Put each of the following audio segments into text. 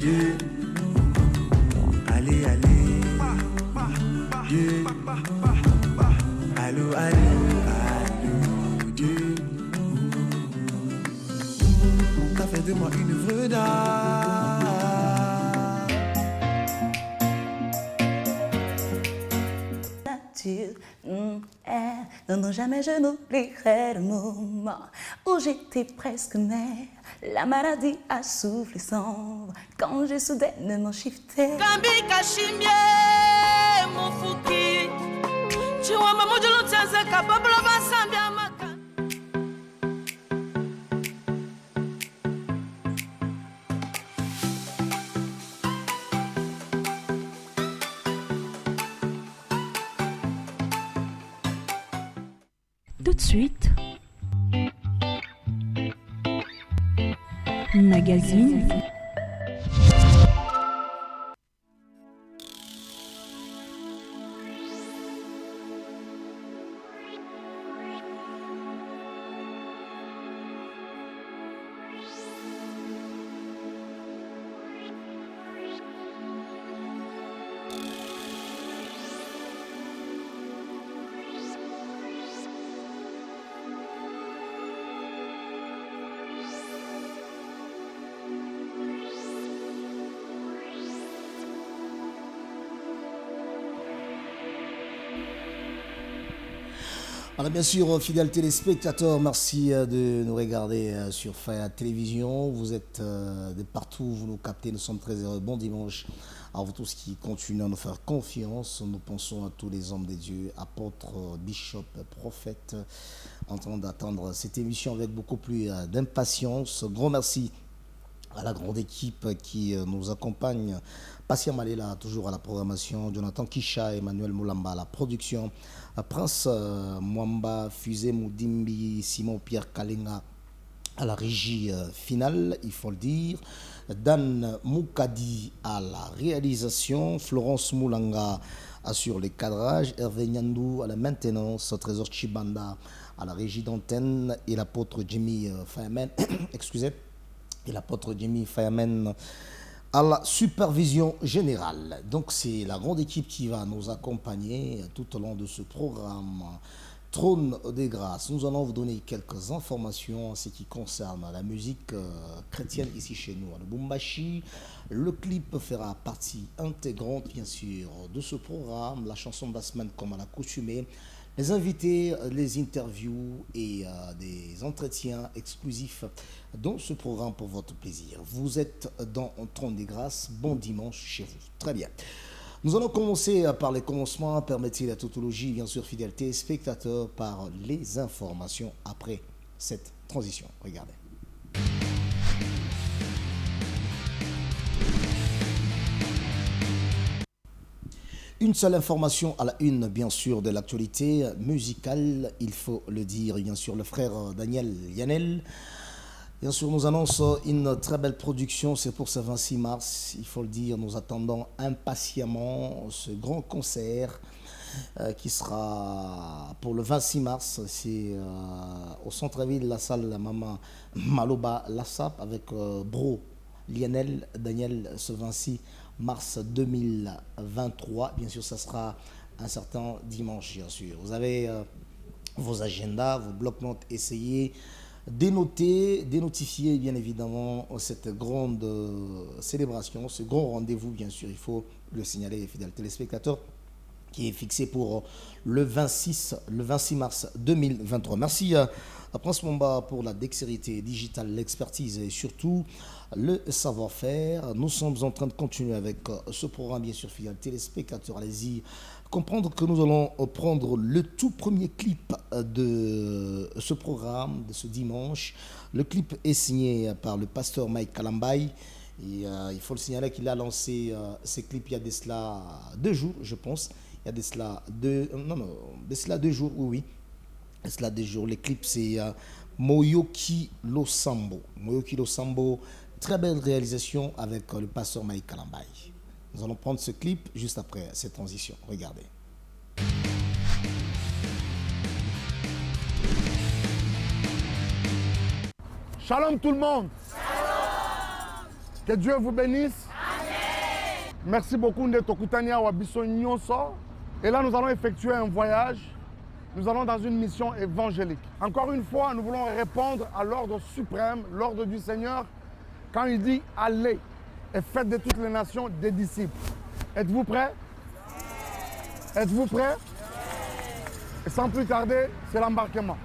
Yeah. Allez, allez. Yeah. Allô, allô, allô, Dieu. T'as fait de moi une vedette. Non, non, jamais je n'oublierai le moment où j'étais presque mère. La maladie a soufflé sans quand j'ai soudainement shifté. Gambi kashimye mufuki chiwama mujulu tsanze kababla basambi amaka. Tout de suite, magazine. Alors bien sûr, fidèles téléspectateurs, merci de nous regarder sur Faya Télévision. Vous êtes de partout, vous nous captez, nous sommes très heureux. Bon dimanche à vous tous qui continuent à nous faire confiance. Nous pensons à tous les hommes de Dieu, apôtres, bishops, prophètes, en train d'attendre cette émission avec beaucoup plus d'impatience. Grand merci à la grande équipe qui nous accompagne. Passia Malela, toujours à la programmation. Jonathan Kisha, Emmanuel Moulamba à la production. Prince Mwamba, Fusé Moudimbi, Simon Pierre Kalinga à la régie finale, il faut le dire. Dan Moukadi à la réalisation. Florence Moulanga assure les cadrages. Hervé Nyandou à la maintenance. Trésor Chibanda à la régie d'antenne. Et l'apôtre Jimmy Fireman, excusez, et l'apôtre Jimmy Fireman à la supervision générale. Donc c'est la grande équipe qui va nous accompagner tout au long de ce programme Trône des Grâces. Nous allons vous donner quelques informations en ce qui concerne la musique chrétienne ici chez nous à Lubumbashi. Le clip fera partie intégrante bien sûr de ce programme, la chanson de la semaine comme à l'accoutumée. Les invités, les interviews et des entretiens exclusifs dans ce programme pour votre plaisir. Vous êtes dans Trône des Grâces. Bon dimanche chez vous. Très bien. Nous allons commencer par les commencements. Permettez la tautologie, bien sûr, fidélité, spectateurs, par les informations après cette transition. Regardez. Une seule information à la une, bien sûr, de l'actualité musicale, il faut le dire, bien sûr, le frère Daniel Yanel, bien sûr, nous annonce une très belle production, c'est pour ce 26 mars, il faut le dire, nous attendons impatiemment ce grand concert qui sera pour le 26 mars, c'est au centre-ville, la salle Mama Maloba Lassap, avec Bro Lionel Daniel, ce 26 mars 2023. Bien sûr, ça sera un certain dimanche, bien sûr. Vous avez vos agendas, vos blocs-notes, essayez d'énoter, dénotifier, bien évidemment, cette grande célébration, ce grand rendez-vous, bien sûr, il faut le signaler, les fidèles téléspectateurs, qui est fixé pour le 26 mars 2023. Merci à Prince Mwamba pour la dextérité digitale, l'expertise et surtout le savoir-faire. Nous sommes en train de continuer avec ce programme, bien sûr, fidèles téléspectateurs. Allez-y comprendre que nous allons prendre le tout premier clip de ce programme, de ce dimanche. Le clip est signé par le pasteur Mike Kalambay. Et il faut le signaler qu'il a lancé ces clips il y a de cela 2 jours, je pense. Il y a de cela 2 jours, oui. De cela 2 jours. Les clips, c'est Moyoki Losambo. Moyoki Losambo, très belle réalisation avec le pasteur Mike Kalambay. Nous allons prendre ce clip juste après cette transition. Regardez. Shalom tout le monde. Que Dieu vous bénisse. Merci beaucoup de Tokutania Wabiso Nyonso. Et là, nous allons effectuer un voyage. Nous allons dans une mission évangélique. Encore une fois, nous voulons répondre à l'ordre suprême, l'ordre du Seigneur, quand il dit « Allez et faites de toutes les nations des disciples ». Êtes-vous prêts? Êtes-vous prêts? Et sans plus tarder, c'est l'embarquement.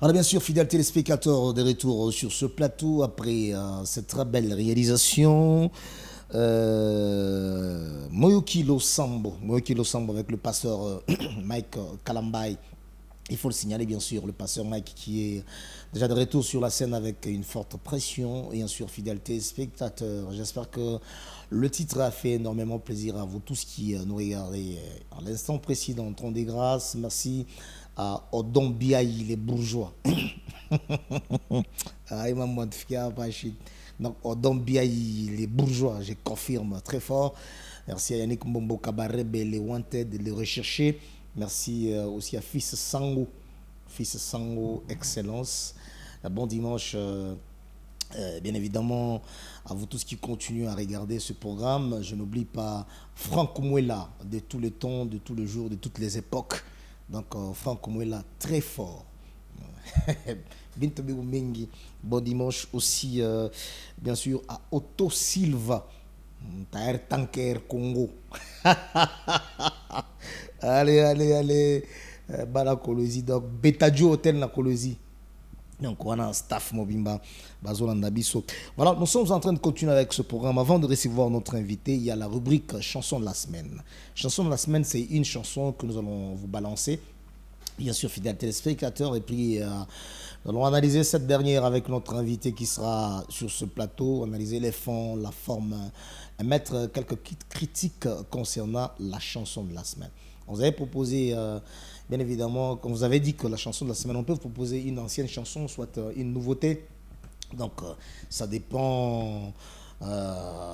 Voilà, bien sûr, fidèles téléspectateurs, de retour sur ce plateau après cette très belle réalisation. Moyoki Losambo avec le passeur Mike Kalambay. Il faut le signaler, bien sûr, le passeur Mike qui est déjà de retour sur la scène avec une forte pression. Et bien sûr, fidèles téléspectateurs, j'espère que le titre a fait énormément plaisir à vous tous qui nous regardez à l'instant précis dans le Tron des Grâces. Merci à Odon Biaï, les bourgeois. Donc, Odon Biaï, les bourgeois, je confirme très fort. Merci à Yannick Mbombo Kabarebe, les Wanted, les recherchés. Merci aussi à Fils Sango, excellence. Bon dimanche, bien évidemment, à vous tous qui continuez à regarder ce programme. Je n'oublie pas Franck Mouela, de tous les temps, de tous les jours, de toutes les époques. Donc, Franck Mouela, très fort. Bon dimanche aussi, bien sûr, à Otto Silva, Taer Tanker Congo. Allez, Bala Kolosi, donc Betadio Hotel na Kolosi. Donc, on a un staff Mobimba, Bazolanda Bisso. Voilà, nous sommes en train de continuer avec ce programme. Avant de recevoir notre invité, il y a la rubrique Chanson de la semaine. Chanson de la semaine, c'est une chanson que nous allons vous balancer. Bien sûr, fidèles téléspectateurs, et puis nous allons analyser cette dernière avec notre invité qui sera sur ce plateau, analyser les fonds, la forme, et mettre quelques critiques concernant la chanson de la semaine. On vous avait proposé, bien évidemment, comme vous avez dit que la chanson de la semaine, on peut vous proposer une ancienne chanson, soit une nouveauté. Donc, ça dépend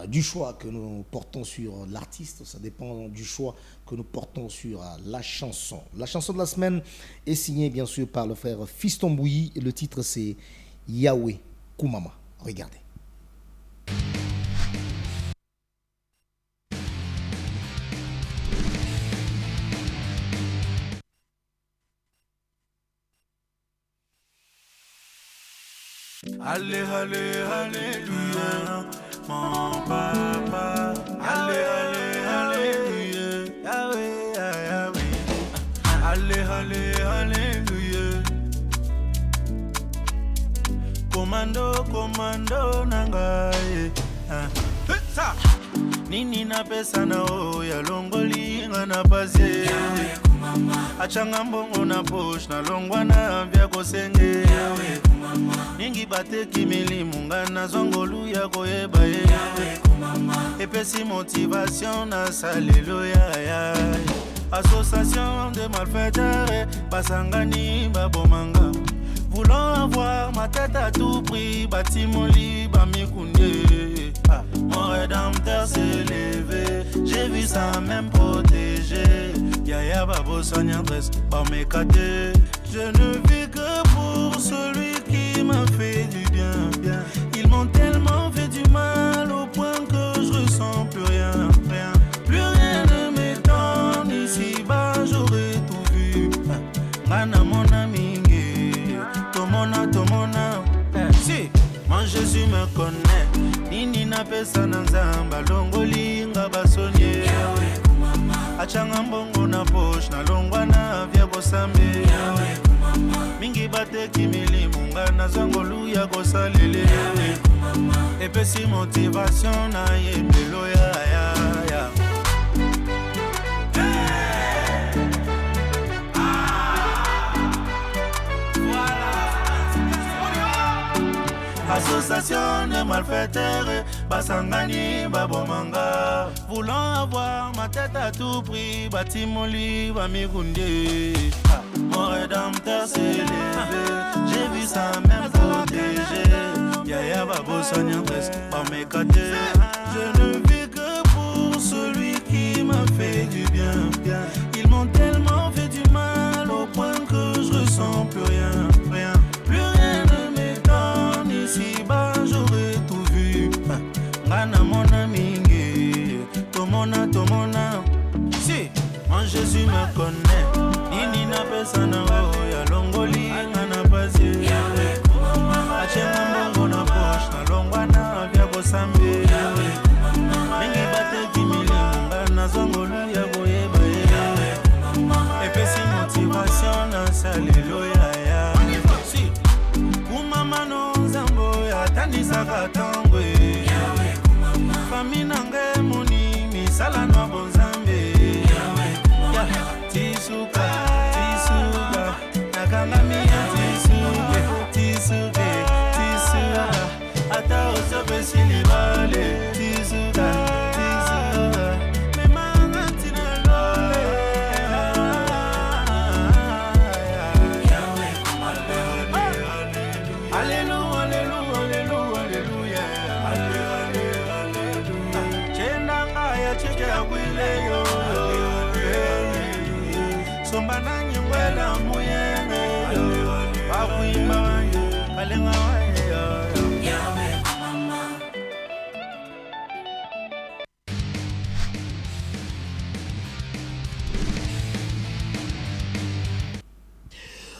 du choix que nous portons sur l'artiste, ça dépend du choix que nous portons sur la chanson. La chanson de la semaine est signée bien sûr par le frère Fiston Bouilly et le titre c'est Yahweh Kumama. Regardez. Allez, alléluia, mon papa. Allez, alléluia, Yahweh, Yahweh. Allez, alléluia. Commando, nangaye. Nini na pesa na ya longoli na bazie. Achanga mbongo na poche na longwa na vya kosenge. Ningi bateki milimu ngana zongolu ya koyeba ye. Epesi motivation na saleluya ya. Association de malfaiteurs basangani babomanga. Voulant avoir ma tête à tout prix, batimoli bamikunye. Mon rédempteur s'est levé, j'ai vu ça même protégé. Yaya babo sognadresse, par mes cadets. Je ne vis que pour celui qui m'a fait du bien. Ils m'ont tellement fait du mal au point que je ressens plus rien. Plus rien ne m'étonne, ici-bas j'aurais tout vu. Mana mon ami, Tomona. Si, mon Jésus me connaît. Nini na pesa na nzamba, longoli nga basonye. Achanga mbongo na poche, na longwa na vya kosambe. Mingi bateki milimu nga na zangolu ya kosalele. Epesi motivation na yembelo ya. Association de malfaiteurs, basangani babomanga. Voulant avoir ma tête à tout prix, batimoli bamigunde. Mon rédempteur s'est levé, j'ai vu ça même protégé. Yaya babo sognadresse, par mes cadets. Je ne vis que pour celui qui m'a fait du bien. Ils m'ont tellement fait du mal au point que je ressens plus rien. Plus rien ne m'étonne, ici-bas j'aurais tout vu. Ngana mon ami, Tomona. Si, mon Jésus me connaît. Nini na pesa na ya longoli ngana bazie. Achenga mbongo na poche na longwa na vya kosambe. Mingi bateki milimu ngana zongolu ya koyeba ye. Epesi motivation na saleluya ya. Si, kanisaka tango fami nange moni misala na bonzambe tisuka nakanga miya tisuke ata osopesi libale tisuka memanga tinalo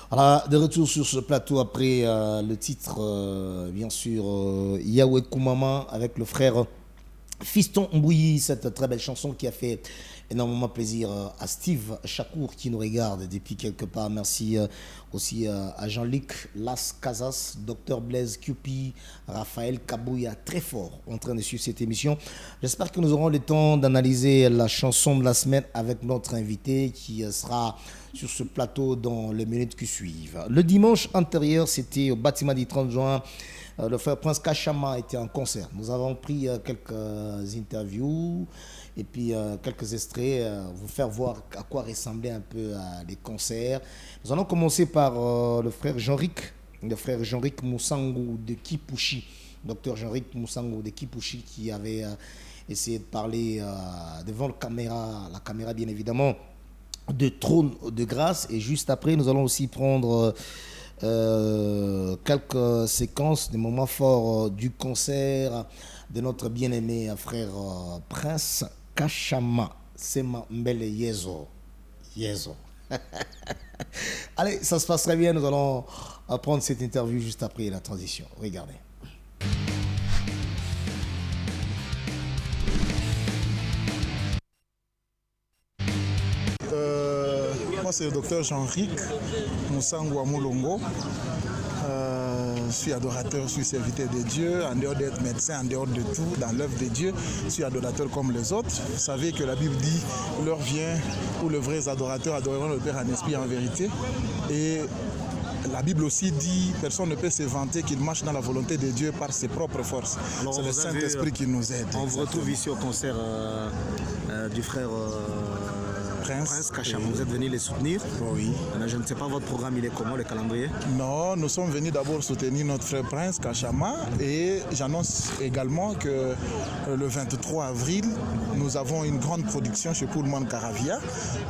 Voilà, de retour sur ce plateau après le titre, bien sûr, Yahweh Koumama avec le frère Fiston Mbouyi, cette très belle chanson qui a fait énormément plaisir à Steve Chakour qui nous regarde depuis quelque part. Merci aussi à Jean-Luc Las Casas, Dr Blaise Cupi, Raphaël Kabouya, très fort en train de suivre cette émission. J'espère que nous aurons le temps d'analyser la chanson de la semaine avec notre invité qui sera sur ce plateau dans les minutes qui suivent. Le dimanche antérieur, c'était au bâtiment du 30 juin. Le frère Prince Kachama était en concert. Nous avons pris quelques interviews et puis quelques extraits, vous faire voir à quoi ressemblaient un peu les concerts. Nous allons commencer par le frère Jean-Ric Moussango de Kipushi, docteur Jean-Ric Moussango de Kipushi, qui avait essayé de parler devant la caméra bien évidemment, de Trône de Grâce. Et juste après, nous allons aussi prendre quelques séquences, des moments forts du concert de notre bien-aimé frère Prince Kachama. Sema Mbele Yezo. Allez, ça se passe très bien. Nous allons prendre cette interview juste après la transition. Regardez. Moi, c'est le docteur Jean-Ric Moussango Amulongo. Je suis adorateur, je suis serviteur de Dieu, en dehors d'être médecin, en dehors de tout, dans l'œuvre de Dieu. Je suis adorateur comme les autres. Vous savez que la Bible dit l'heure vient où les vrais adorateurs adoreront le Père en esprit et en vérité. Et la Bible aussi dit personne ne peut se vanter qu'il marche dans la volonté de Dieu par ses propres forces. C'est le Saint-Esprit qui nous aide. On vous retrouve ici au concert du frère Prince Kachama. Vous êtes venu les soutenir. Oui. Je ne sais pas votre programme, il est comment, le calendrier? Non, nous sommes venus d'abord soutenir notre frère Prince Kachama et j'annonce également que le 23 avril, nous avons une grande production chez Pullman Caravia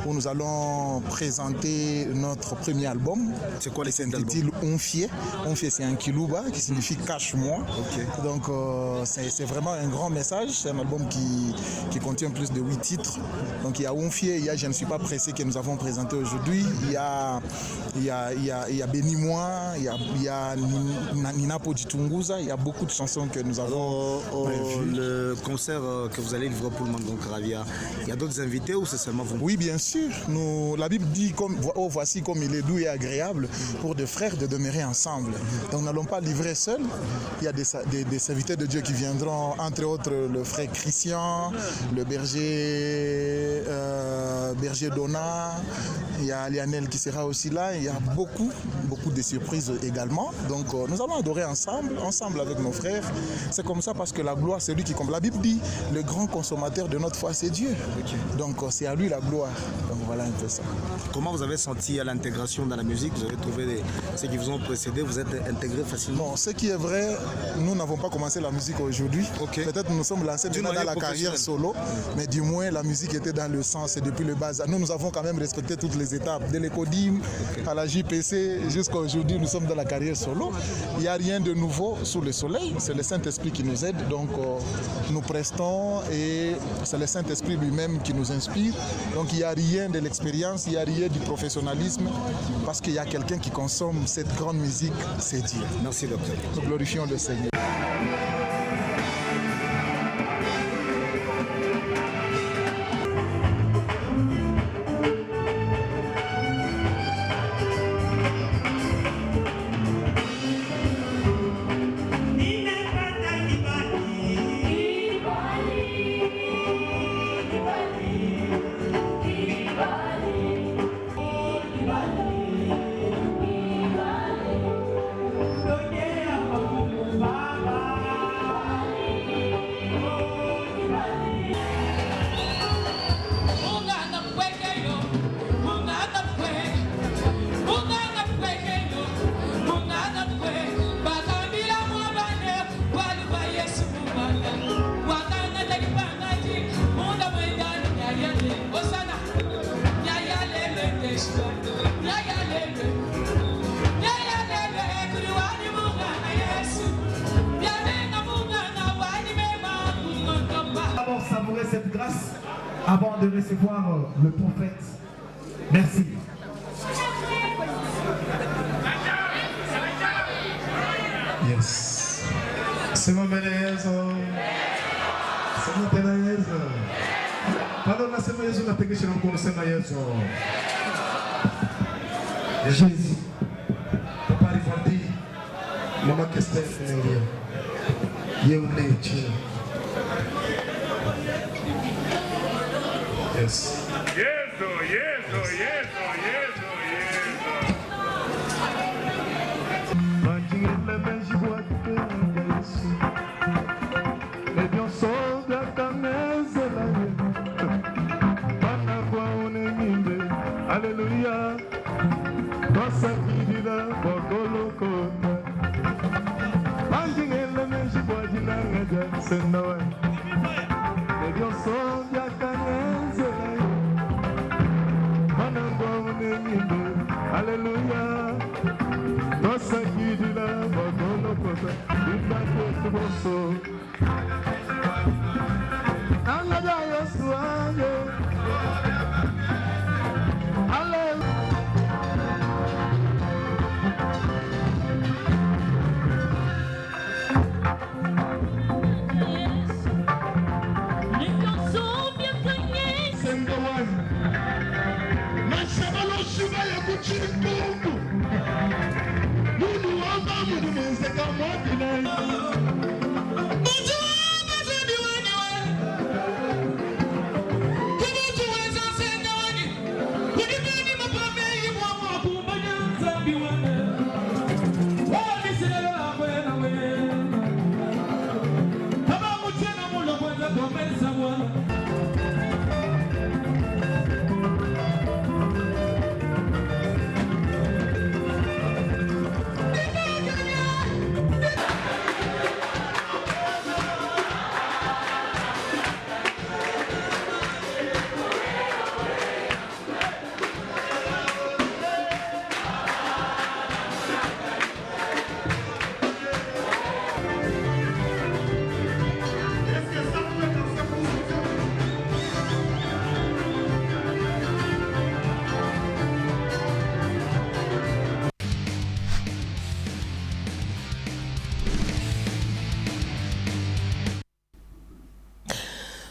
où nous allons présenter notre premier album. C'est quoi les titres d'album? Onfie. Onfie, c'est un kilouba qui signifie cache-moi. Okay. Donc c'est vraiment un grand message. C'est un album qui contient plus de 8 titres. Donc il y a Onfie, il y a Je ne suis pas pressé que nous avons présenté aujourd'hui. Il y a Béni Moi, il y a Nina Poditunguza, il y a beaucoup de chansons que nous avons prévues. Le concert que vous allez livrer pour le Mangon Caravia, il y a d'autres invités ou c'est seulement vous? Oui, bien sûr. La Bible dit voici comme il est doux et agréable pour des frères de demeurer ensemble. Donc nous n'allons pas livrer seuls. Il y a des serviteurs de Dieu qui viendront, entre autres le frère Christian, le berger Donna, il y a Lionel qui sera aussi là, il y a beaucoup de surprises également. Donc nous allons adorer ensemble avec nos frères. C'est comme ça parce que la gloire, c'est lui qui compte. La Bible dit, le grand consommateur de notre foi, c'est Dieu. Okay. Donc c'est à lui la gloire. Donc voilà un peu ça. Comment vous avez senti à l'intégration dans la musique? Vous avez trouvé ceux qui vous ont précédé, vous êtes intégré facilement? Non, ce qui est vrai, nous n'avons pas commencé la musique aujourd'hui. Okay. Peut-être nous sommes lancés dans la carrière solo, mais du moins la musique était dans le sang, c'est depuis le bas. Nous avons quand même respecté toutes les étapes, de l'écodim à la JPC jusqu'à aujourd'hui, nous sommes dans la carrière solo. Il n'y a rien de nouveau sous le soleil, c'est le Saint-Esprit qui nous aide, donc nous prestons et c'est le Saint-Esprit lui-même qui nous inspire. Donc il n'y a rien de l'expérience, il n'y a rien du professionnalisme, parce qu'il y a quelqu'un qui consomme cette grande musique, c'est Dieu. Merci docteur. Nous glorifions le Seigneur. Nina cette grâce avant de recevoir le prophète. Merci. Yes. Sema mbele Yesu. Sema tena Yesu. Bado nasema Yesu, napigisha mkono, sema Yesu. Jésus. Papa Rivanti. Mama Kester Nengia. Yeunlechi. Yes. Yesu, Yesu, Yesu, Yesu, Yesu. Manjile benji boate Yesu. Lebion soda kameze la ye. Bana kwa uneminde. Alléluia. Tosa kidida bokolo kota. Manjile benji boate nangaja sendawa. Lebion soda kameze la ye. Bana kwa uneminde. Alléluia. Nossa querida, botando coisa, e bateu bolso. Anga Yesu anje. Aleluia. Les chansons bien cognées. Sengawan. Mashabalo shuba ya kuchimbu. Mungu wamba mungu mwenzeka mwakina.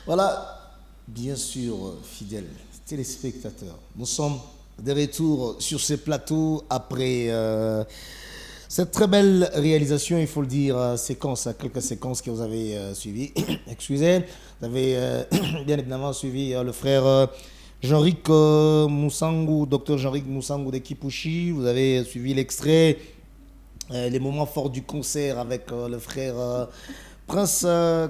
Voilà, bien sûr, fidèles téléspectateurs, nous sommes de retour sur ce plateau après cette très belle réalisation, il faut le dire, quelques séquences que vous avez suivies. Excusez, vous avez bien évidemment suivi le frère Jean-Ric Moussangou, docteur Jean-Ric Moussangou de Kipushi. Vous avez suivi l'extrait, les moments forts du concert avec le frère Prince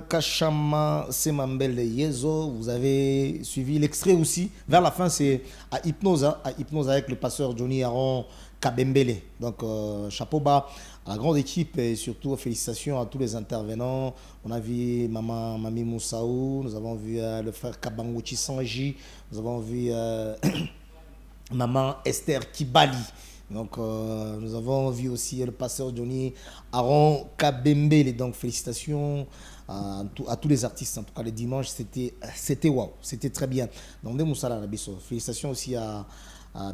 Kachama Semambele Yezo. Vous avez suivi l'extrait aussi. Vers la fin, c'est à Hypnose avec le pasteur Johnny Aaron Kabembele. Donc, chapeau bas à la grande équipe et surtout félicitations à tous les intervenants. On a vu Mami Moussaou, nous avons vu le frère Kabangouchi Sanji, nous avons vu Maman Esther Kibali. Donc, nous avons vu aussi le pasteur Johnny Aaron Kabembele. Donc, félicitations à tous les artistes. En tout cas, le dimanche, c'était wow. C'était très bien. Donc, félicitations aussi à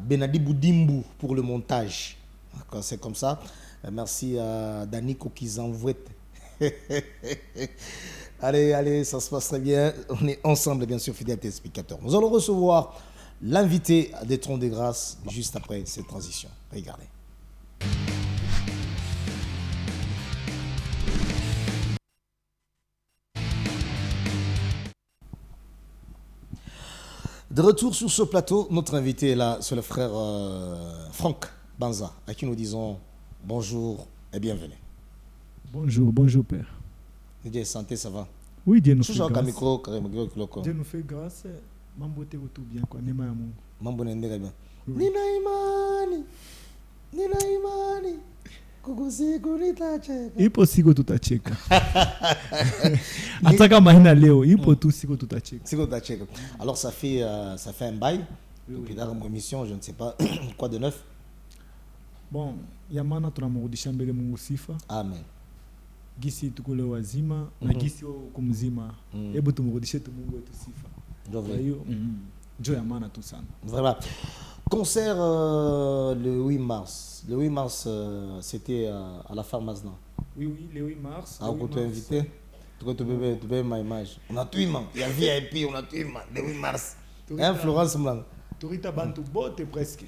Benadi Boudimbu pour le montage. C'est comme ça. Merci à Daniko qui envoie. Allez, ça se passe très bien. On est ensemble, bien sûr, fidèles téléspectateurs. Nous allons recevoir l'invité des Trônes de Grâce juste après cette transition. Regardez. De retour sur ce plateau, notre invité est là, c'est le frère Franck Banza, à qui nous disons bonjour et bienvenue. Bonjour Père. Dieu, santé, ça va? Oui, Dieu nous fait grâce. Dieu nous fait grâce. Mambo te tout bien quoi, nema ya Mungu. Mambo nendeka bien. Nina imani. Kukusiku nitacheka. Ipo siku tutacheka. Hata kama haina leo, ipo tu siku tutacheka. Siku tutacheka. Alors ça fait un bail. Depuis la émission, je ne sais pas quoi de neuf. Bon, ya maana tunamrudisha mbele Mungu sifa. Amen. gisi tuko leo wazima na gisi uko mzima. Hebu tumrudishe tu Mungu wetu sifa. Kwa hiyo ndio ya maana tu sana. Vraiment. Concert le 8 mars. Le 8 mars, c'était à la pharmacie. Oui, le 8 mars. Ah, on t'a invité. Tu peux ma image. On a tout il y a VIP, on a tout le 8 mars. Hein, Florence Mlang. Torita Bantu Bote presque.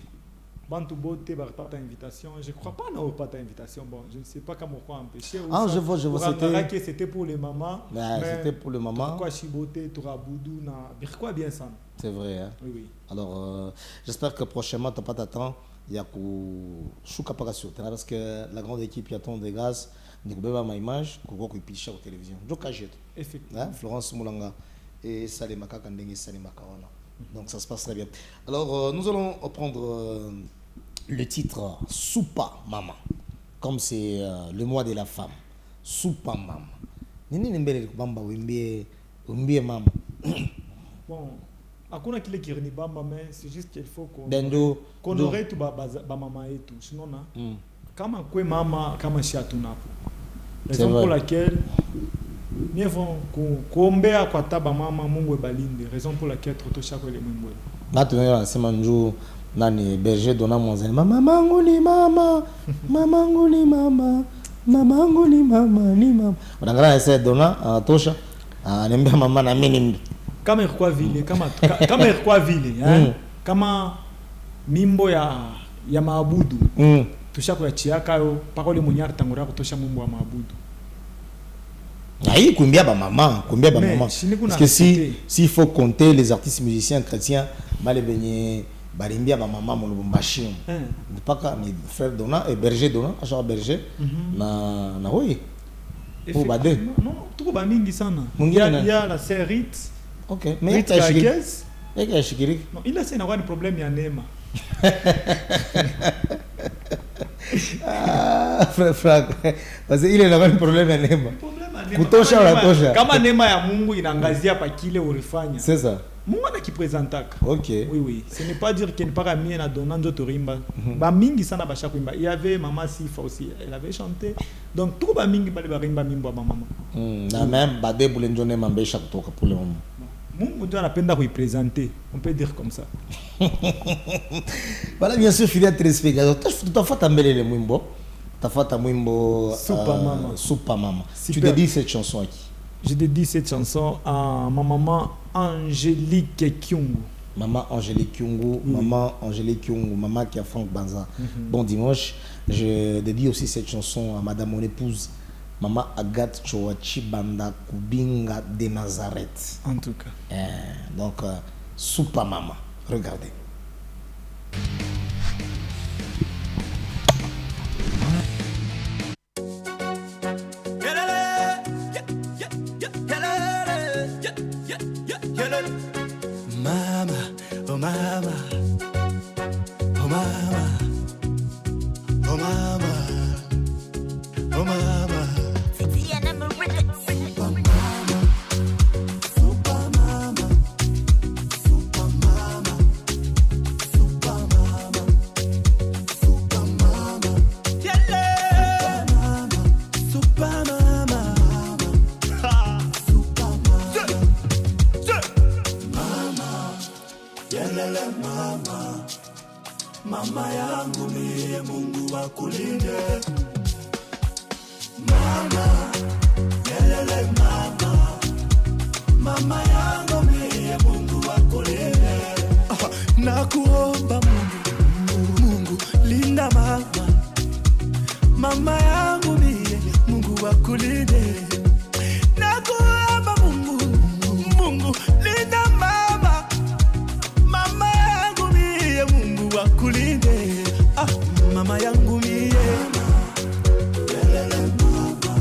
Bantu Bote par ta invitation. Je crois pas non pas ta invitation. Bon, je ne sais pas comment quoi empêcher. Ah, je vois c'était pour les mamans. C'était pour les mamans. Pourquoi Chibote, Touraboudou na Birkwa bien ça. C'est vrai hein. Oui. Alors j'espère que prochainement tu pas t'attendre. Il y a Chouka Parasio parce que la grande équipe y attend des gaz. Nous avons ma image qu'on peut picher aux télévision. Donc effectivement. Florence Moulanga et Salema Kakandenge Salema Kawana. Donc ça se passe très bien. Alors nous allons prendre le titre Soupa Maman. Comme c'est le mois de la femme. Soupa Maman. Nini nimbele bamba wimbe mama. Bon, hakuna kile kirni bamba mais c'est juste qu'il faut qu'on aurait tout ba mama et tout. Sinon na kama kwe mama kama shiatu napo. Raison pour laquelle nous avons kuombea kwa taba mama Mungu ebalinde. Raison pour laquelle tutosha kwa ile Mungu. Na tunaona sema njoo nani berger dona mwanzani mama mangu ni mama mamangu ni mama mamangu ni mama ni mama. Unangana ese dona tosha anembea mama na mimi kama ilikuwa vile kama ilikuwa vile kama mimbo ya maabudu tushako ya chiaka yo parole munyar tangura kutosha mumbo wa maabudu aïe kumbia ba maman parce que s'il faut compter les artistes musiciens chrétiens male benye barimbia ba maman mo lubumbashi mpaka ni frère Dona et berger Dona genre berger na oui pour bade non tout ba mingi sana il y a la sœur Rit. OK mais il y a shikiri non il a c'est un problème ya Nema. Frère parce qu'il est un problème à Nema. Kutosha wala tosha. Kama Nema ya Mungu inaangazia pa kile ulifanya. C'est ça. Mungu anakipresentaka. OK. Oui. Ce n'est pas dire qu'il n'est pas mis na donando torimba. Ba mingi sana ba chakuimba. Il y avait Mama Sifa aussi, elle avait chanté. Donc tout ba mingi ba rimba mimbo ba mama. Na même ba de bulenjone mambesha kutoka pour le moment. Mungu ndio anapenda kuipresenter, on peut dire comme ça. Voilà bien sûr fidèle téléspectateur, tu as fait tambelele mwimbo. Tu as fait mwimbo Soupa Mama. Tu dédies cette chanson à qui? Je dédie cette chanson à ma maman Angélique Kyungu. Maman Angélique Kyungu, maman Angélique Kyungu, maman qui a Franck Banza. Bon dimanche, je dédie aussi cette chanson à madame mon épouse. Maman Agathe Chowachi Banda Kubinga de Nazareth. En tout cas. Donc, Soupa Mama. Regardez. Mama, oh mama, oh mama, oh mama, oh mama. Mama yangu mie Mungu akulinde. Mama, yelele mama. Mama yangu mie Mungu akulinde. Nakuomba Mungu linda mama. Mama yangu mie Mungu akulinde. Nakuomba Mungu linda mama. Mama yangu mie Mungu akulinde. Mama yangu mie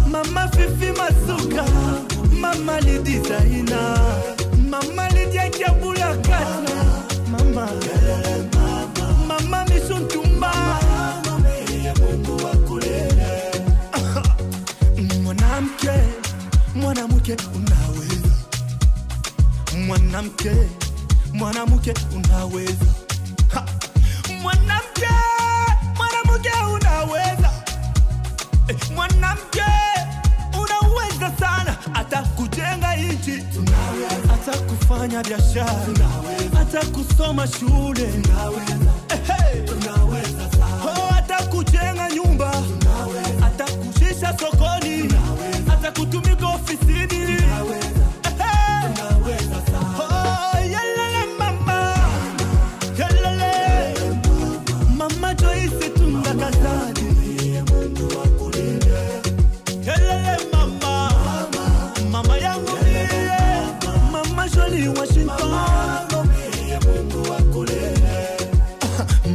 Mama Fifi Masuka, Mama Lidi Zaina, Mama Lidia Kiabula Kana, Mama Mama Mishuntumba. Mungu akulinde. Mwanamke unaweza. Mwanamke unaweza. Mwanamke unaweza. Mwanamke hata kufanya biashara, hata kusoma shule, hata kujenga nyumba, hata kushisha sokoni, hata kutumika ofisini. Mama Joyce Tundakazadi, kelele mama, mama yangu mama Jolie Washington,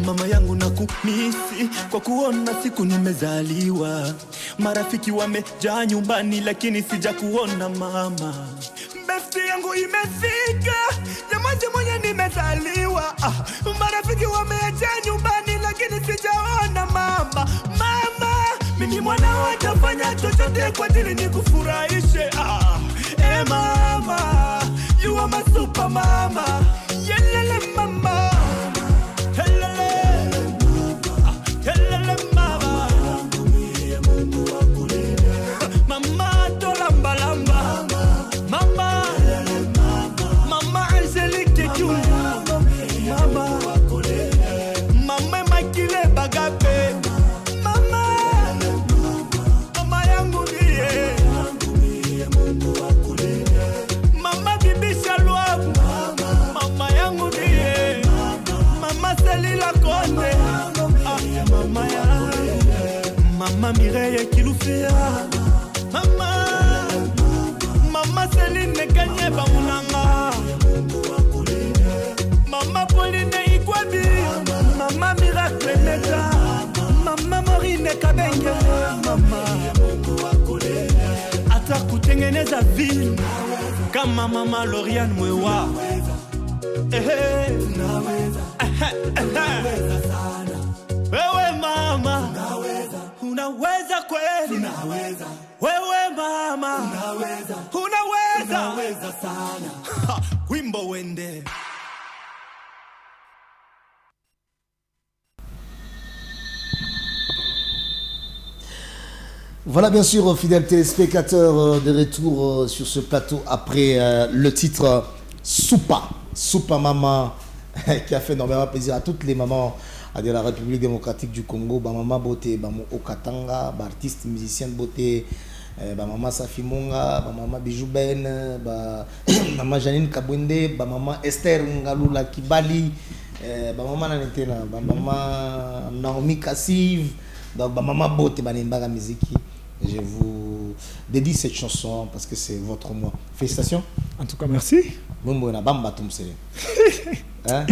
mama yangu nakumisi kwa kuona siku nimezaliwa. Marafiki wamejaa nyumbani lakini sija kuona mama. Birthday yangu imefika, jamani mwenye nimezaliwa. Marafiki wamejaa nyumbani lakini sijaona mama. Mama, mimi mwana watafanya chochote kwa ajili nikufurahishe. Mama, you are my super mama. Yelele mama, helele mama, mama tolambalamba, mama Angelique Kiunga, mama Makile Bagape, mama yangu ndiye, mama Bibi Shalwabu, mama yangu ndiye, mama Selila Konde, mama yangu, mama Mireille Kilufia, mama Celine Kanyeba Munanga, mama Pauline Ikwabi, mama Miracle Neta, mama Maureen Kabenge, mama hata kutengeneza vile kama mama Lorian Mwewa. Wewe mama unaweza kweli, wewe mama unaweza sana. Wimbo wende. Voilà, bien sûr, fidèles téléspectateurs, de retour sur ce plateau après le titre Soupa Mama, qui a fait énormément plaisir à toutes les mamans de la République démocratique du Congo. Maman Beauté, Maman Okatanga, artiste musicienne Beauté, Maman Safimonga, Maman Bijou Ben, Maman Janine Kabwende, Maman Esther Ngalula Kibali, Maman Nanetena, Maman Naomi Kassiv, Maman Beauté, Banimbaga Miziki. Je vous dédie cette chanson parce que c'est votre mois. Félicitations. En tout cas, merci. Hein?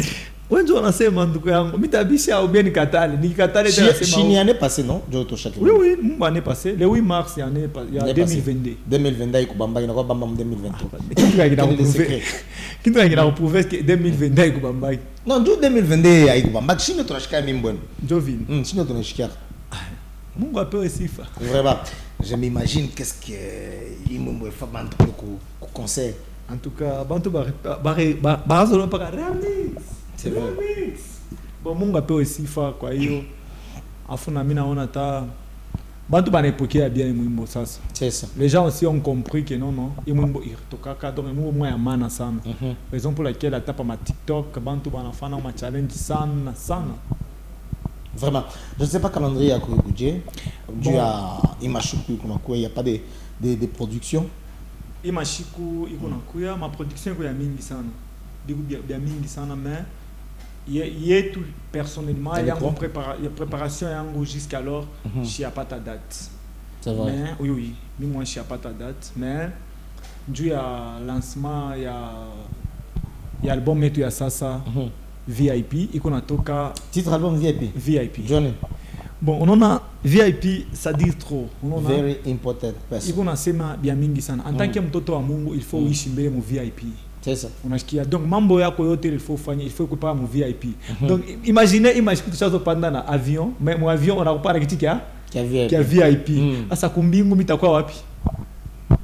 Wenzo anasema ndugu yangu mitabisha au bien nikatale nikatale tena sema chini année passée non Joto Chakiri. Oui année passée le 8 mars il y a 2022 ikubamba ina kwa bamba mu 2023 kintu ngina prouver que 2022 ikubamba non du 2022 ikubamba chini tunashika mimbwenu Jovin chini tunashika Mungu apewe sifa vraiment je m'imagine qu'est-ce que imumwe fabant ku concert en tout cas bantu barazolo pa remix. C'est vrai. Bon, Mungu apewe sifa kwa hiyo. Afu na mimi naona ta bantu banepokea bien mwimbo sasa. C'est ça. Les gens aussi ont compris que non mwimbo irtokaka donc mwimbo mwa ya maana sana. Raison pour laquelle la tapa ma TikTok bantu banafana ma challenge sana. Vraiment. Je ne sais pas calendrier à Kouyoukoudje. Dû à Imashiku il y a pas de production. Imashiku ikonakuya ma production iko ya mingi sana. Bien mingi sana mais tout personnellement il y a une préparation jusqu'alors je n'ai pas ta date. C'est vrai. Mais oui moi je n'ai pas ta date mais dû à lancement il y a l'album Metu ya Sasa VIP il a toka titre album VIP Johnny. Bon on a VIP ça dit trop on a very important person. Il a sema bien mingi sana en tant que mtoto wa Mungu il faut uishi mbele mu VIP. C'est ça. Unashikia donc mambo yako yote il faut kupa mu VIP. Donc imagine tuchazo panda na avion mais mu avion on a pas kitu kia VIP. Sasa kumbingu mitakuwa wapi?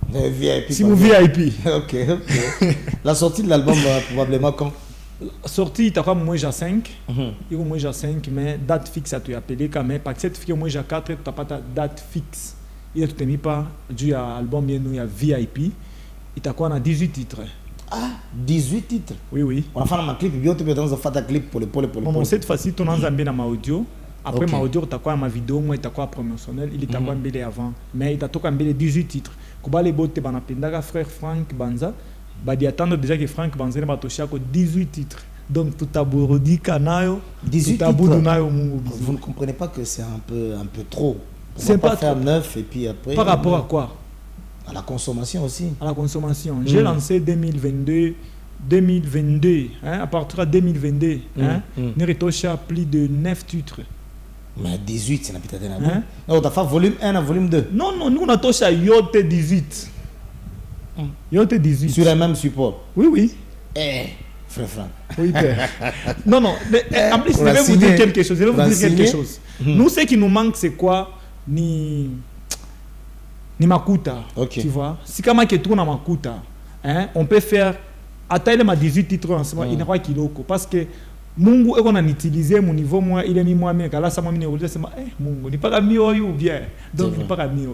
VIP. Si mu VIP. OK. La sortie de l'album probablement comme sortie itakuwa mwezi 5. Iko mwezi 5 mais date fixe tu appelé quand même parce que cette fille mwezi 4 tutapata date fixe. Il tutemi pas dû à album yenu ya VIP itakuwa na 18 titres. Ah, 18 titres. Oui. On a fait un clip, on a fait un clip pour le. Cette fois-ci, on a un audio. Après, Okay. ma audio, tu as ma vidéo, moi, tu as promotionnel, il est un avant. Mais il a 18 titres. Kuba les bottes, frère Frank Banza, il attend déjà que Frank Banza va toucher 18 titres. Donc, tout a bourdi, canaille, 18 tout a titres. bourdi. Vous ne comprenez pas que c'est un peu trop. C'est pas faire trop. 9 et puis après. Par rapport à quoi? À la consommation aussi. À la consommation. J'ai lancé 2022, hein, à partir de 2022, hein, nous avons plus de 9 titres. Mais 18, c'est peut-être un Hein? Non, tu as fait volume 1 et volume 2. Non, nous on a touché à Yote 18. Yote 18. Sur le même support. Oui. Frère Franck. Oui, père. Non. Mais, en plus, je vais vous dire quelque chose. Nous, ce qui nous manque, c'est quoi? Ni makuta. Okay. Tu vois? Si comme que tout na makuta, hein, on peut faire. Atteindre ma 18 titres en ce moment, il n'y a pas kiloko. Parce que Mungu est qu'on a utilisé mon niveau, moi, il est mis moi, mais là, ça m'a mis au c'est Mungu, n'est pas mis ou bien. Donc, n'est pas mis.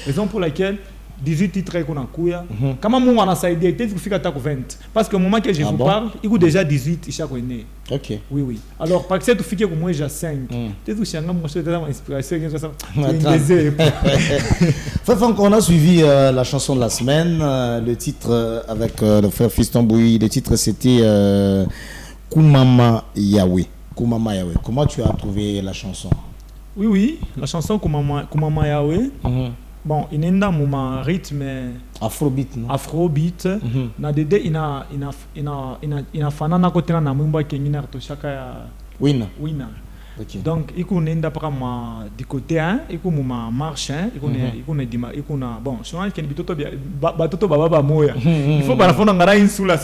Raison pour laquelle 18 titres qu'on a couillé. Quand Mungu a sa idée, peut-être qu'il faut 20. Parce que au moment que je vous parle, il y a déjà 18 chaque année. Ok. Oui. Alors, par exemple, tu fais que moi, j'ai 5. Peut-être que je suis en inspiration. On a suivi la chanson de la semaine. Le titre avec le frère Fiston Bouy, le titre c'était Kumama Yahweh. Kumama Yahweh. Comment tu as trouvé la chanson? Oui, la chanson Kumama Yahweh. Bon, il y a un rythme Afrobeat, non? Afrobeat. Na dede ina fanana kote na mwimbo ke ngina toshaka ya Winner. Okay. Donc il nenda para ma du côté hein, il ma marche hein, il bon, je pense que bitoto batoto baba moya. Il faut para fona ngara insula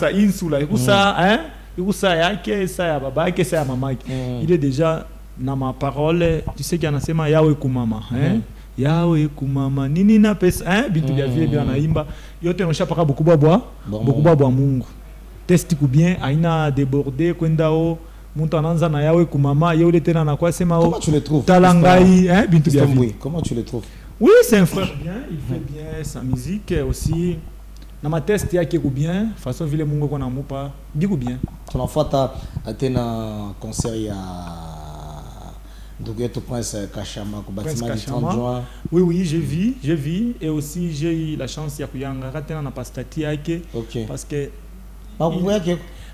ikusa hein, ikusa yake sa ya baba yake sa ya mama. Il est déjà na ma parole, tu sais qu'il anasema yawe kumama hein. Yawe kumama nini na pesa hein, bintu bya vie bya naimba yote on chapaka beaucoup bwa Mungu. Testi ku bien aina déborder kwendao muntu ananza na yawe kumama yule tena na kwa sema comment tu le trouves talangai hein bintu bya vie. Comment tu le trouves? Oui, c'est un frère bien, il fait bien sa musique aussi. Na ma test yake ku bien façon vile Mungu kwa namupa biku bien. Ton enfant a un concert il y a donc tu Prince Kachama au bâtiment du 30 juin. Oui, j'ai vu et aussi j'ai eu la chance ya kuyanga ratena na pastati yake. Okay. Parce que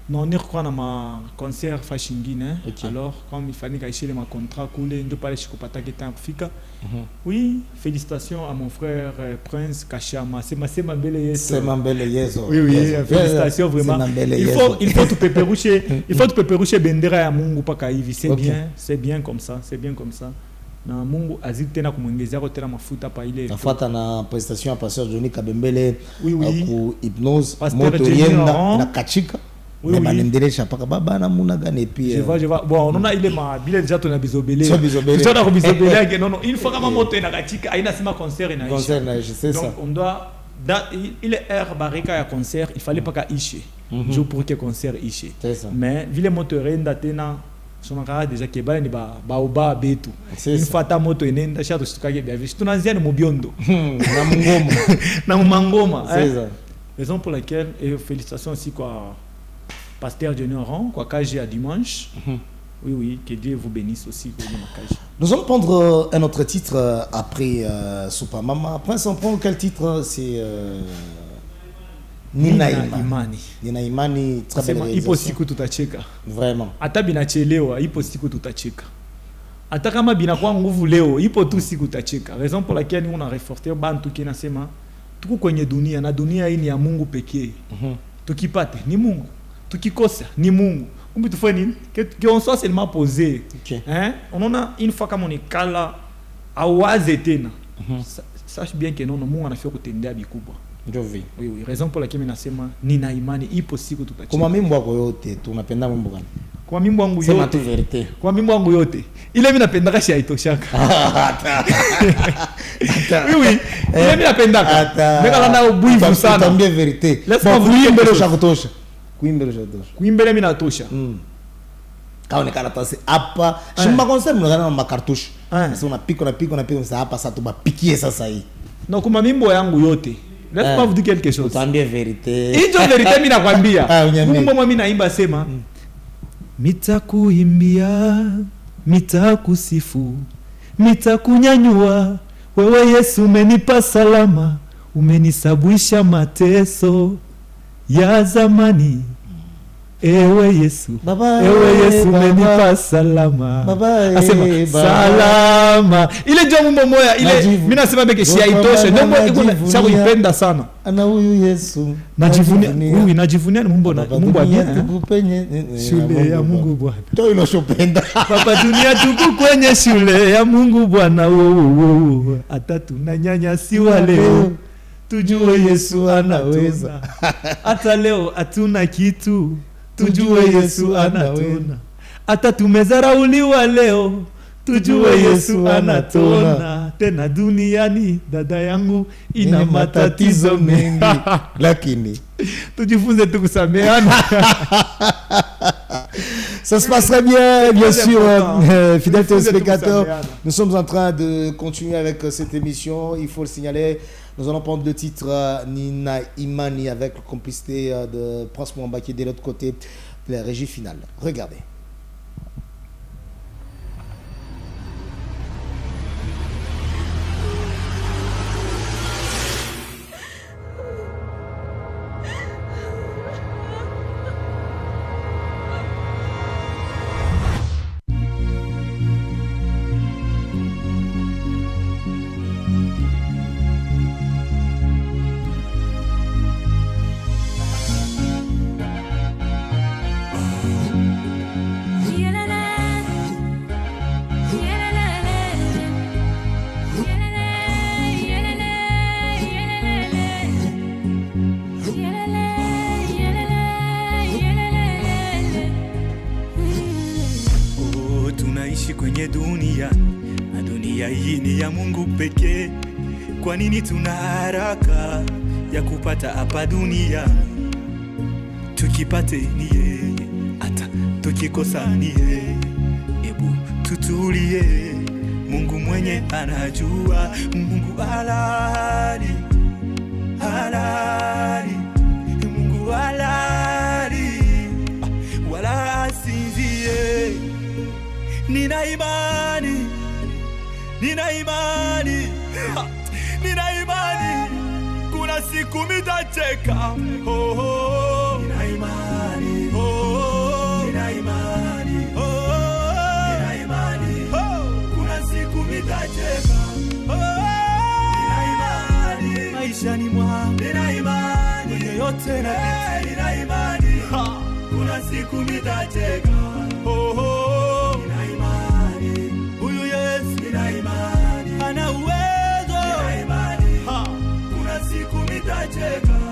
non, on est quoi dans ma concert Fashingine. Okay. Alors comme il fallait cacher ma contrat coulé de parler chez Kopata qui était en Africa. Oui, félicitations à mon frère Prince Kachama. C'est ma belle yes. C'est ma belle yes. Oui, félicitations vraiment. Il faut tout péperoucher, bendera ya Mungu paka hivi. C'est bien comme ça. Na Mungu azidi tena kumwongezea kwa tena mafuta pa ile. Nafuata na prestation ya Pasteur Johnny Kabembele ku hypnose motorienda na kachika. Oui. Balendelesha paka baba na muna gane puis. Je vois. Bon, on a il est ma bile déjà ton bisobelé. Tu as ko bisobelé non, il faut kama moto na kachika aina sima concert na je sais ça. Donc on doit il est air barika ya concert, il fallait pas ka ishi. Je pour que concert ishi. Mais vile motorienda tena sonaka déjà que bale ni ba oba betu. Une fois ta moto inenda chato tukage bia vishi tunanzia ni mubiondo. Na mangoma. C'est ça. Raison pour laquelle et félicitations aussi quoi Pasteur Johnny Oran, quoi KG à dimanche. Oui, que Dieu vous bénisse aussi. Nous allons prendre un autre titre après Super Mama. Après, on prend quel titre? C'est Nina Imani. Nina Imani, très belle réalisation. Ipo siku tutacheka. Vraiment. Ata binachelewa, ipo siku tutacheka. Ata kama binakuwa nguvu leo, ipo tu siku tutacheka. Raison pour laquelle on a reforté bantu qui nasema tuko kwenye dunia na dunia hii ni ya Mungu pekee. Tukipate ni Mungu. Tukikosa ni Mungu. Kumbi tufanye nini? Que on soit seulement posé. Okay. Hein? On a une fois comme on est kala awaze tena. Sache bien que non Mungu anafia kutendea bikubwa. Ndio vi. Oui, raison pour laquelle nasema nina imani ipo siku tutacheka. Kwa mimbo yako yote tunapenda mimbo gani? Kwa mimbo yangu yote. Sema tu verite. Kwa mimbo yangu yote. Ile mimi napenda kashi haitoshaka. Oui. Ile mimi napenda. Meka na ubuivu sana. Tambia verite. Laisse-moi vous dire mbele shakutosha. Kuimbele mimi natosha. Kaonekana tasi hapa. Shimba concert mnagana na cartouche. Sasa unapika sasa hapa sasa tubapikie sasa hii. Na kuma mimbo yangu yote laisse-moi vous dire quelque chose. Utambie vérité. Hicho vérité mimi nakwambia. Mungu mimi naimba sema mitakuimbia, mitakusifu, mitakunyanyua. Wewe Yesu umenipa salama, umenisabwisha mateso ya zamani. Ewe Yesu, ewe Yesu umenipa salama. Asema salama. Ile ndio mambo moya ile mimi nasema beke si haitoshe. Ndio sasa kuipenda sana. Ana huyu Yesu. Najivunia, huyu najivunia ni Mungu bien. Shule ya Mungu Bwana. Ndio unachopenda. Papa dunia tuku kwenye shule ya Mungu Bwana. Hata tunanyanyasiwa leo. Tujue Yesu anaweza. Hata leo hatuna kitu. Tujue Yesu anatona. Hata tumezarauliwa leo. Tujue Yesu anatona. Tena duniani dada yangu ina matatizo mengi. Lakini tujifunze tukusameana. Ça se passerait bien sûr, fidèles téléspectateurs. Nous sommes en train de continuer avec cette émission. Il faut le signaler. Nous allons prendre le titre Nina Imani avec la complicité de Prince Mwamba qui est de l'autre côté de la régie finale. Regardez. Kwenye dunia na dunia hii ni ya Mungu pekee. Kwa nini tuna haraka ya kupata hapa dunia? Tukipate ni yeye, hata tukikosa ni yeye. Ebu tutulie, Mungu mwenye anajua. Mungu halali, halali, Mungu halali, wala asinzie. Nina imani, nina imani, nina imani, kuna siku mitacheka. Oh, oh. Nina imani, oh, oh. Nina imani, oh, oh. Nina imani, oh. Kuna siku mitacheka. Oh, oh. Nina imani, maisha ni mwangu. Nina imani, mwenye yote na vitu. Nina imani, kuna siku mitacheka. Oh, oh.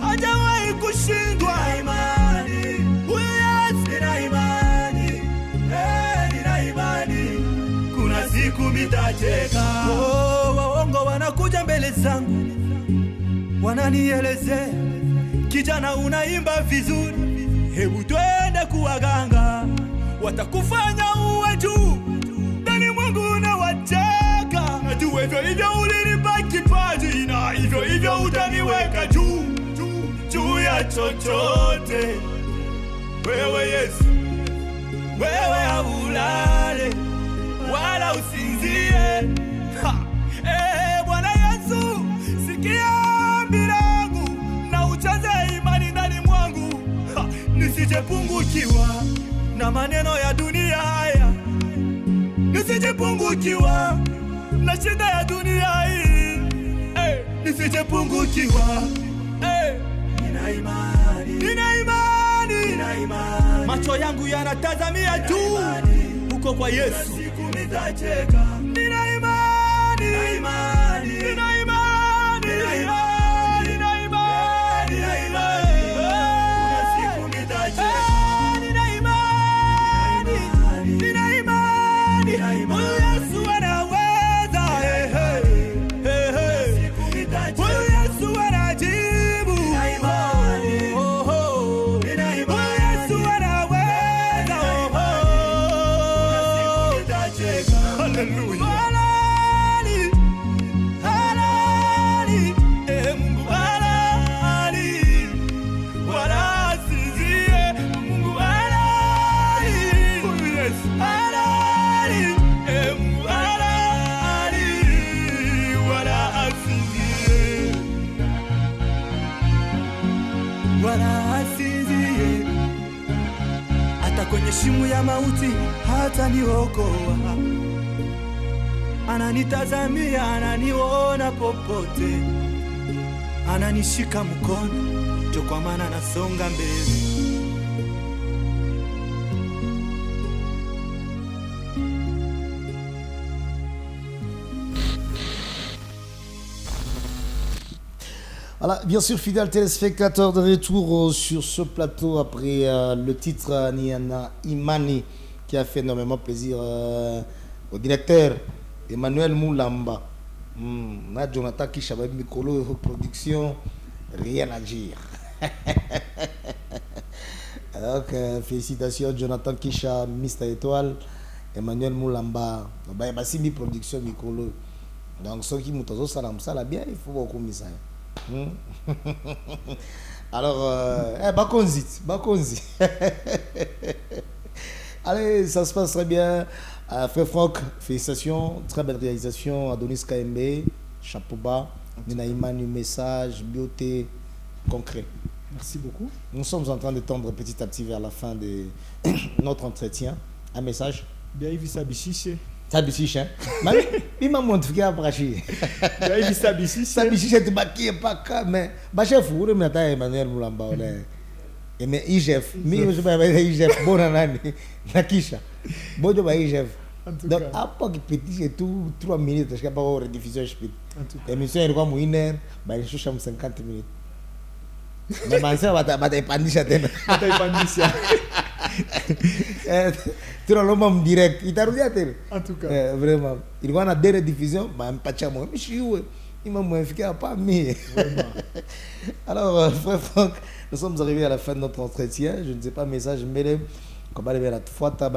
Hajawahi kushindwa. Nina imani, nina imani, nina imani, kuna siku mitacheka. Oh, waongo wanakuja mbele zangu, wananielezea kijana unaimba vizuri, hebu twende kuwaganga, watakufanya uwe juu. Ndani mwangu unawacheka, najua hivyo hivyo ulinipa kipaji, na hivyo hivyo utaniweka juu, juu ya chochote. Wewe Yesu, wewe haulale wala usinzie. Bwana Yesu, sikia ombi langu na ujaze imani ndani mwangu, nisijepungukiwa na maneno ya dunia haya, nisijepungukiwa na shida ya dunia hii, nisijepungukiwa. Nina imani, nina imani, nina imani, macho yangu yanatazamia juu huko kwa Yesu. Siku nitacheka. Nina imani, nina imani, nina imani, nina imani, nina imani, nina imani, kuna siku nitacheka. Nina imani, nina imani, nina imani, Yesu anaweza. Siku nitacheka. Yesu anajibu. Nina imani, nina imani, Yesu anaweza. Siku nitacheka. Hallelujah. wala asinzie, hata kwenye shimo ya mauti hata niokoa. Ananitazamia, ananiona popote, ananishika mkono, ndio kwa maana nasonga mbele. Voilà, bien sûr, fidèles téléspectateurs, de retour sur ce plateau après le titre Niana Imani, qui a fait énormément plaisir au directeur Emmanuel Moulamba. Jonathan Kisha, Mikolo, production, rien à dire. Donc, félicitations, Jonathan Kisha, Mister Étoile, Emmanuel Moulamba, Bassimi production, Mikolo. Donc, ceux qui m'ont dit ça, là, bien, il faut beaucoup de ça. Alors, Bakonzi. Allez, ça se passe très bien. Frère Franck, félicitations, très belle réalisation. Adonis KMB, chapeau bas. Ninaïman, un message, beauté, concret. Merci beaucoup. Nous sommes en train de tendre petit à petit vers la fin de notre entretien. Un message. Bien, il vit Bichiche. Sabichiche, hein? Mais m'a montré qu'il y a un braché. Bien, il vit Sabichiche. Sabichiche, tu m'as qui est pas calme. Mais, chef, vous remettez à Emmanuel Moulamba. Et mais, IGF. Mais, je ne sais pas, IGF. Bon, Nakisha. Bon, je vais IGF. Donc, à part que petit, j'ai tout 3 minutes, je ne sais pas où rediffusion je peux. L'émission est comme 1 heure, je suis 50 minutes. Mais ma soeur va t'épandisser. Tu as le même direct. Il t'a regardé. En tout cas. Vraiment. Il va à 2 rediffusions, je ne sais pas. Je suis où? Il m'a modifié pas mieux. Alors, frère Franck, nous sommes arrivés à la fin de notre entretien. Je ne sais pas, message, mais comme aller vers la Tfouata,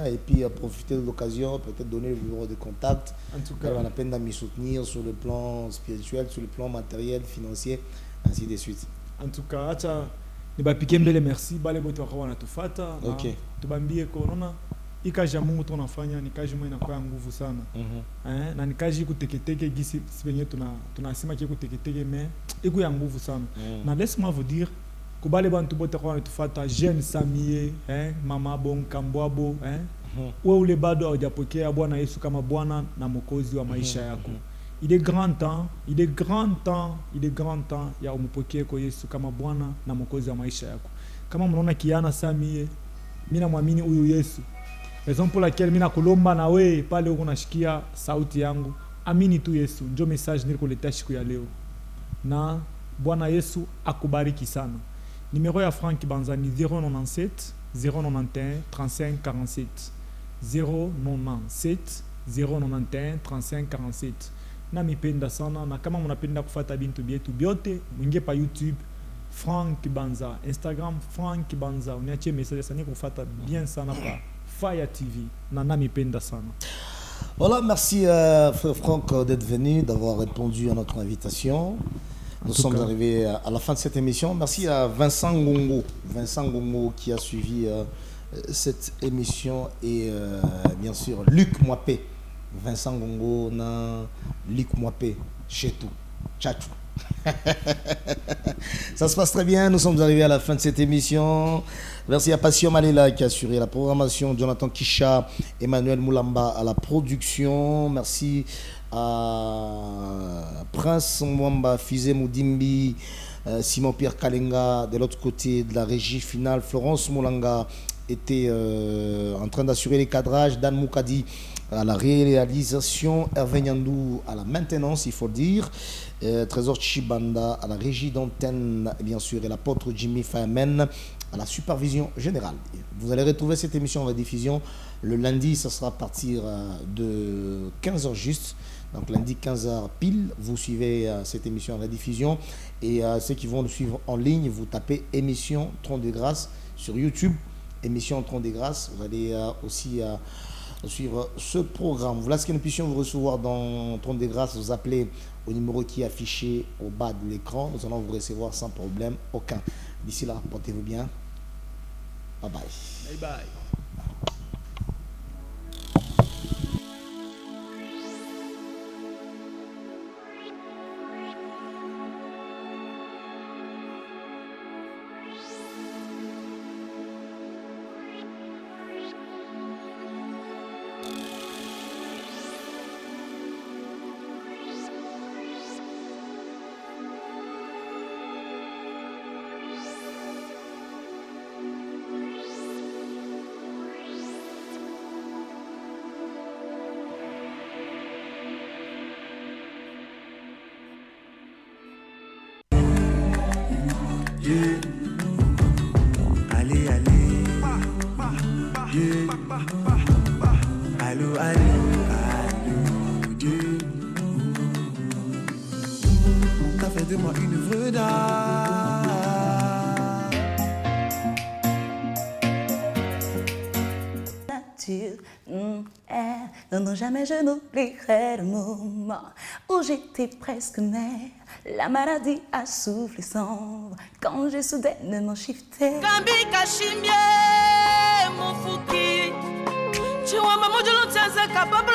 et puis profiter de l'occasion, peut-être donner le numéro de contact. En tout cas, on a la peine de me soutenir sur le plan spirituel, sur le plan matériel, financier, ainsi de suite. En tout cas, ne ba piquer mbele merci, bale boto kwa na tufata. Ok. Tubambie corona. Ikaji ya Mungu tunafanya ni kazi moja inakuwa nguvu sana. Na ni kazi kuteketeke gisi sibenye tunasema kile kuteketeke mais iko ya nguvu sana. Na laisse-moi vous dire kubale bantu bote kwa na tufata jeune Samie, mama bon Kambwabo, wewe ule bado hujapokea Bwana Yesu kama Bwana na Mwokozi wa maisha yako. Il est grand temps ya umpokee kwa Yesu kama Bwana na Mwokozi wa maisha yako. Kama mnaona kiana Samie, mimi namwamini huyu Yesu. Raison pour laquelle mimi nakulomba na wewe pale uko unashikia sauti yangu, amini tu Yesu. Ndio message nilikuletea siku ya leo. Na Bwana Yesu akubariki sana. Numéro ya Franck Banzani 097 091 35 47 097 091 35 47. Na mipenda sana, na kama mnapenda kufuata bintu bietu biote mwingie pa YouTube Franck Banza, Instagram Franck Banza, uniachie message sana kufuata bien sana pa Fire TV. Na mipenda sana. Voilà, merci frère Franck d'être venu, d'avoir répondu à notre invitation. Nous sommes arrivés à la fin de cette émission. Merci à Vincent Ngongo qui a suivi cette émission et bien sûr Luc Mwapé. Vincent Ngongo, Luc Mwapé, chez tout. Tchachou. Ça se passe très bien, nous sommes arrivés à la fin de cette émission. Merci à Passion Malela qui a assuré la programmation, Jonathan Kisha, Emmanuel Moulamba à la production. Merci à Prince Mwamba, Fizé Moudimbi, Simon Pierre Kalenga de l'autre côté de la régie finale. Florence Moulanga était en train d'assurer les cadrages. Dan Moukadi à la réalisation, Hervé Nyandou à la maintenance, il faut le dire. Trésor Chibanda à la régie d'antenne, bien sûr, et l'apôtre Jimmy Fireman à la supervision générale. Vous allez retrouver cette émission en rediffusion le lundi, ça sera à partir de 15h juste. Donc lundi 15h pile, vous suivez cette émission en rediffusion. Et ceux qui vont le suivre en ligne, vous tapez émission Trône de Grâce sur YouTube. Émission Trône de Grâce, vous allez aussi suivre ce programme. Voilà ce que nous puissions vous recevoir dans Trône de Grâce. Vous appelez au numéro qui est affiché au bas de l'écran. Nous allons vous recevoir sans problème aucun. D'ici là, portez-vous bien. Bye bye. Bye bye. Dieu. Allez, allez. Dieu. Allô, allô, allô, Dieu. T'as fait de moi une œuvre d'art. Non, non, jamais je n'oublierai le moment où j'étais presque mère. La maladie a soufflé sombre quand j'ai soudainement shifté. Gambi Kashimie, mon fouki. Tu vois, maman, je l'entends, c'est capable.